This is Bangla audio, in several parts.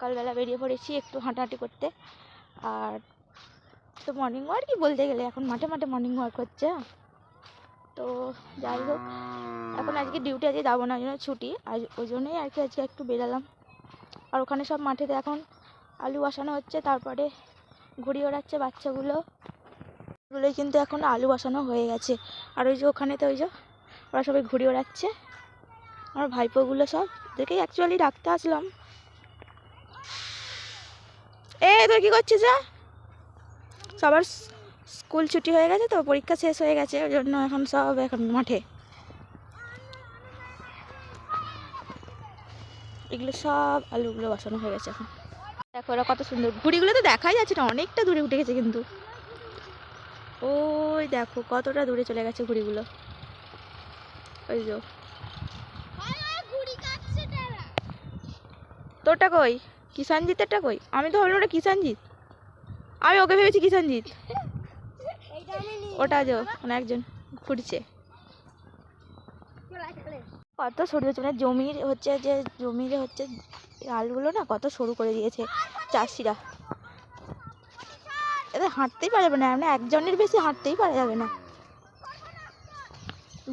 সকালবেলা বেরিয়ে পড়েছি একটু হাঁটাহাঁটি করতে। আর তো মর্নিং ওয়াক কি বলতে গেলে এখন মাঠে মাঠে মর্নিং ওয়াক হচ্ছে। তো যাই হোক, এখন আজকে ডিউটি আজকে যাবো না, জন্য ছুটি, আর ওই জন্যই আর কি আজকে একটু বেরালাম। আর ওখানে সব মাঠেতে এখন আলু বসানো হচ্ছে, তারপরে ঘুড়ি ওড়াচ্ছে বাচ্চাগুলোই, কিন্তু এখন আলু বসানো হয়ে গেছে। আর ওই যে ওখানেতে ওই যে ওরা সবাই ঘুড়ি ওড়াচ্ছে, আমার ভাইপোগুলো সব দেখেই অ্যাকচুয়ালি ডাকতে আসলাম। তুই কী করছিস যা? সবার স্কুল ছুটি হয়ে গেছে, তো পরীক্ষা শেষ হয়ে গেছে, ওই জন্য এখন সব এখন মাঠে। এগুলো সব আলুগুলো বসানো হয়ে গেছে এখন। দেখো ওরা কত সুন্দর, ঘুড়িগুলো তো দেখাই যাচ্ছে না, অনেকটা দূরে উঠে গেছে কিন্তু। ওই দেখো কতটা দূরে চলে গেছে ঘুড়িগুলো। ওই যে তোরটা কই? কিষানজিতেরটা কই? আমি তো ভাবলাম ওটা কিষানজিৎ, আমি ওকে ভেবেছি কিষানজিৎ। ওটা যে মানে একজন ঘুরছে। কত সরু হচ্ছে, মানে জমির হচ্ছে যে জমির হচ্ছে আলুগুলো না কত সরু করে দিয়েছে চাষিরা। এদের হাঁটতেই পারবে না, মানে একজনের বেশি হাঁটতেই পারা যাবে না।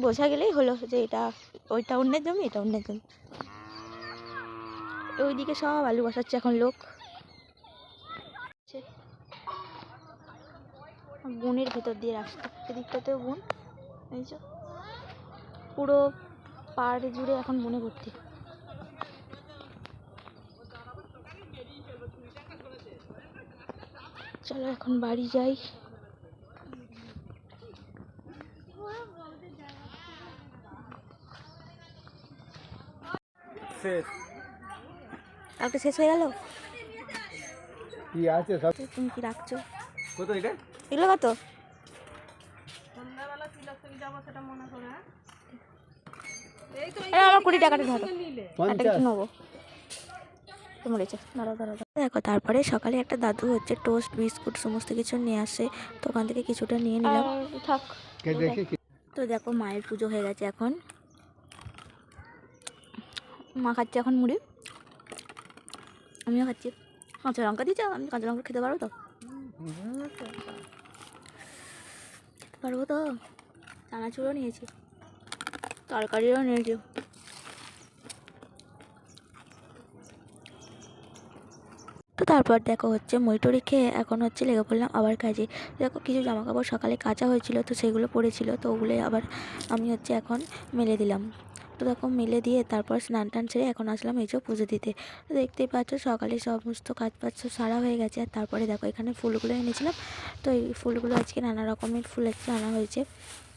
বোঝা গেলেই হলো যে এটা ওইটা অন্যের জমি, এটা অন্যের জমি। ওইদিকে সব আলু বসাচ্ছে এখন লোক। বনের ভেতর দিয়ে রাস্তা, এদিকটাতেও বন, এই যে পুরো পাড় জুড়ে এখন বনে ভর্তি। চলো এখন বাড়ি যাই। কালকে শেষ হয়ে গেল। কি আছে সব? তুমি কি রাখছো? কত এটা? এগুলো কত? আমার 20 টাকাটা ধরো, একটা কিছু নেবো। দেখো তারপরে সকালে একটা দাদু হচ্ছে টোস্ট বিস্কুট সমস্ত কিছু নিয়ে আসে, তো ওখান থেকে কিছুটা নিয়ে নিলাম। তো দেখো মায়ের পুজো হয়ে গেছে, এখন মা খাচ্ছে এখন মুড়ি, আমিও খাচ্ছি। কাঁচা লঙ্কা দিয়েছ, আমি কাঁচা লঙ্কা খেতে পারবো তো? খেতে পারবো তো? চানাচুরও নিয়েছি, তরকারিও নিয়েছি। তো তারপর দেখো হচ্ছে মুড়ি খেয়ে এখন হচ্ছে লেগে পড়লাম আবার কাজে। দেখো কিছু জামা কাপড় সকালে কাচা হয়েছিল, তো সেগুলো পড়েছিল, তো ওগুলো আবার আমি হচ্ছে এখন মেলে দিলাম। তো দেখো মেলে দিয়ে তারপর স্নান টান সেরে এখন আসলাম এই যে পুজো দিতে। তো দেখতেই পাচ্ছ সকালে সমস্ত কাজ বাজ সব সারা হয়ে গেছে। আর তারপরে দেখো এখানে ফুলগুলো এনেছিলাম, তো এই ফুলগুলো আজকে নানা রকমের ফুল আজকে আনা হয়েছে।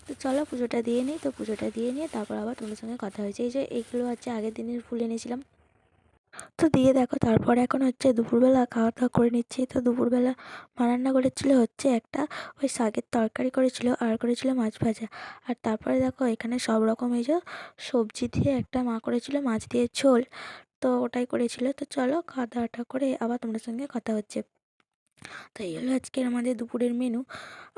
তো চলো পুজোটা দিয়ে নিই। তো পুজোটা দিয়ে নিয়ে তারপর আবার তোমার সঙ্গে কথা হয়েছে। এই যে এইগুলো হচ্ছে আগের দিনের ফুল এনেছিলাম, তো দিয়ে দেখো তারপরে এখন হচ্ছে দুপুরবেলা খাওয়া দাওয়া করে নিচ্ছি। তো দুপুরবেলা মা রান্না করেছিল হচ্ছে একটা ওই শাকের তরকারি করেছিল, আর করেছিল মাছ ভাজা। আর তারপরে দেখো এখানে সব রকম এই যে সবজি দিয়ে একটা মা করেছিল মাছ দিয়ে ঝোল, তো ওটাই করেছিল। তো চলো খাওয়া দাওয়াটা করে আবার তোমাদের সঙ্গে কথা হচ্ছে। তো এই হলো আজকের আমাদের দুপুরের মেনু।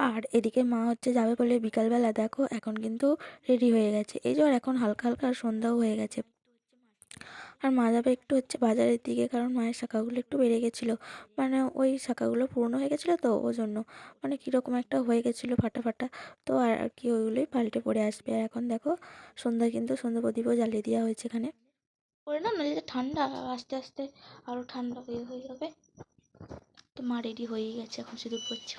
আর এদিকে মা হচ্ছে যাবে বলে বিকালবেলা দেখো এখন কিন্তু রেডি হয়ে গেছে। এই যে আর এখন হালকা হালকা সন্ধ্যাও হয়ে গেছে। আর মা যাবে একটু হচ্ছে বাজারের দিকে, কারণ মায়ের শাখাগুলো একটু বেড়ে গেছিলো, মানে ওই শাখাগুলো পুরনো হয়ে গেছিলো, তো ওই জন্য মানে কীরকম একটা হয়ে গেছিলো ফাটা ফাটা, তো আর কি ওইগুলোই পাল্টে পড়ে আসবে। আর এখন দেখো সন্ধ্যা কিন্তু সন্ধ্যা প্রদীপও জ্বালিয়ে দেওয়া হয়েছে এখানে করে না, নাহলে ঠান্ডা আস্তে আস্তে আরও ঠান্ডা হয়ে যাবে। তো মা রেডি হয়েই গেছে, এখন সিঁদুর পড়ছে।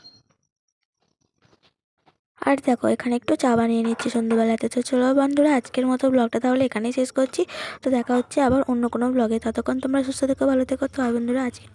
আর দেখো এখানে একটু চা বানিয়ে নিচ্ছি সন্ধ্যেবেলাতে। তো চলো বন্ধুরা আজকের মতো ব্লগটা তাহলে এখানেই শেষ করছি। তো দেখা হচ্ছে আবার অন্য কোনো ব্লগে, ততক্ষণ তোমরা সুস্থ থেকো, ভালো থেকো। তো বন্ধুরা আজকে